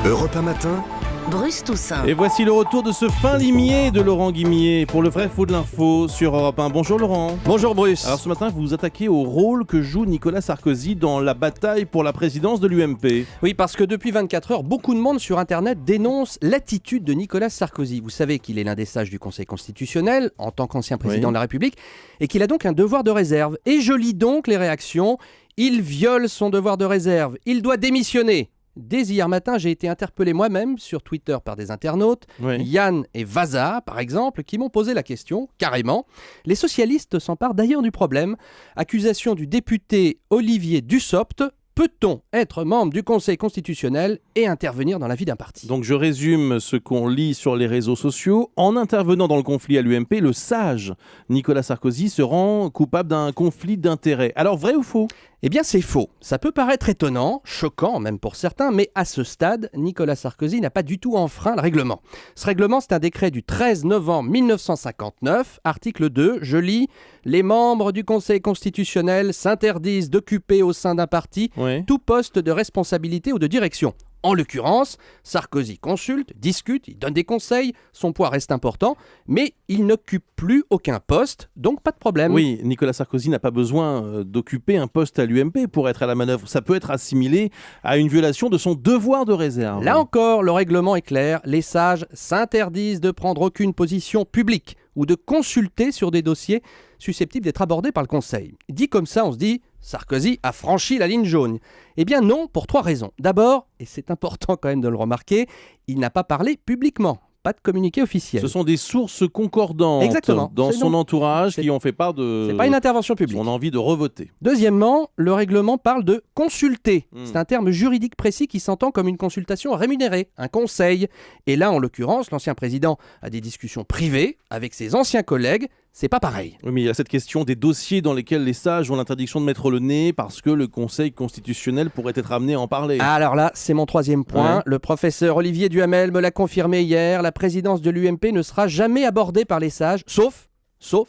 Europe 1 matin, Bruce Toussaint. Et voici le retour de ce fin limier de Laurent Guimier pour le vrai faux de l'info sur Europe 1. Bonjour Laurent. Bonjour Bruce. Alors ce matin, vous vous attaquez au rôle que joue Nicolas Sarkozy dans la bataille pour la présidence de l'UMP. Oui, parce que depuis 24 heures, beaucoup de monde sur Internet dénonce l'attitude de Nicolas Sarkozy. Vous savez qu'il est l'un des sages du Conseil constitutionnel en tant qu'ancien président de la République et qu'il a donc un devoir de réserve. Et je lis donc les réactions. Il viole son devoir de réserve. Il doit démissionner. Dès hier matin, j'ai été interpellé moi-même sur Twitter par des internautes, Yann et Vaza par exemple, qui m'ont posé la question, carrément. Les socialistes s'emparent d'ailleurs du problème. Accusation du député Olivier Dussopt. Peut-on être membre du Conseil constitutionnel et intervenir dans la vie d'un parti ? Donc je résume ce qu'on lit sur les réseaux sociaux. En intervenant dans le conflit à l'UMP, le sage Nicolas Sarkozy se rend coupable d'un conflit d'intérêts. Alors vrai ou faux ? Eh bien c'est faux. Ça peut paraître étonnant, choquant même pour certains, mais à ce stade, Nicolas Sarkozy n'a pas du tout enfreint le règlement. Ce règlement, c'est un décret du 13 novembre 1959, article 2, je lis « Les membres du Conseil constitutionnel s'interdisent d'occuper au sein d'un parti tout poste de responsabilité ou de direction ». En l'occurrence, Sarkozy consulte, discute, il donne des conseils, son poids reste important, mais il n'occupe plus aucun poste, donc pas de problème. Oui, Nicolas Sarkozy n'a pas besoin d'occuper un poste à l'UMP pour être à la manœuvre. Ça peut être assimilé à une violation de son devoir de réserve. Là encore, le règlement est clair, les sages s'interdisent de prendre aucune position publique ou de consulter sur des dossiers susceptibles d'être abordés par le Conseil. Dit comme ça, on se dit Sarkozy a franchi la ligne jaune. Eh bien non, pour 3 raisons. D'abord, et c'est important quand même de le remarquer, il n'a pas parlé publiquement. Pas de communiqué officiel. Ce sont des sources concordantes dans son entourage qui ont fait part de c'est pas une intervention publique. son envie de revoter. Deuxièmement, le règlement parle de consulter. C'est un terme juridique précis qui s'entend comme une consultation rémunérée, un conseil. Et là, en l'occurrence, l'ancien président a des discussions privées avec ses anciens collègues. C'est pas pareil. Oui, mais il y a cette question des dossiers dans lesquels les sages ont l'interdiction de mettre le nez parce que le Conseil constitutionnel pourrait être amené à en parler. Alors là, c'est mon 3e point. Le professeur Olivier Duhamel me l'a confirmé hier. La présidence de l'UMP ne sera jamais abordée par les sages, sauf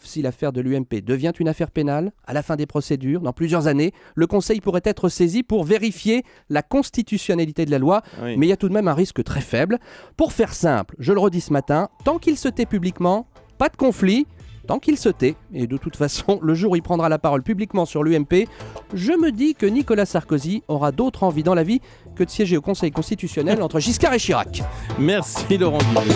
si l'affaire de l'UMP devient une affaire pénale. À la fin des procédures, dans plusieurs années, le Conseil pourrait être saisi pour vérifier la constitutionnalité de la loi. Mais il y a tout de même un risque très faible. Pour faire simple, je le redis ce matin, tant qu'il se tait publiquement, pas de conflit. Tant qu'il se tait, et de toute façon, le jour où il prendra la parole publiquement sur l'UMP, je me dis que Nicolas Sarkozy aura d'autres envies dans la vie que de siéger au Conseil constitutionnel entre Giscard et Chirac. Merci Laurent Guimier.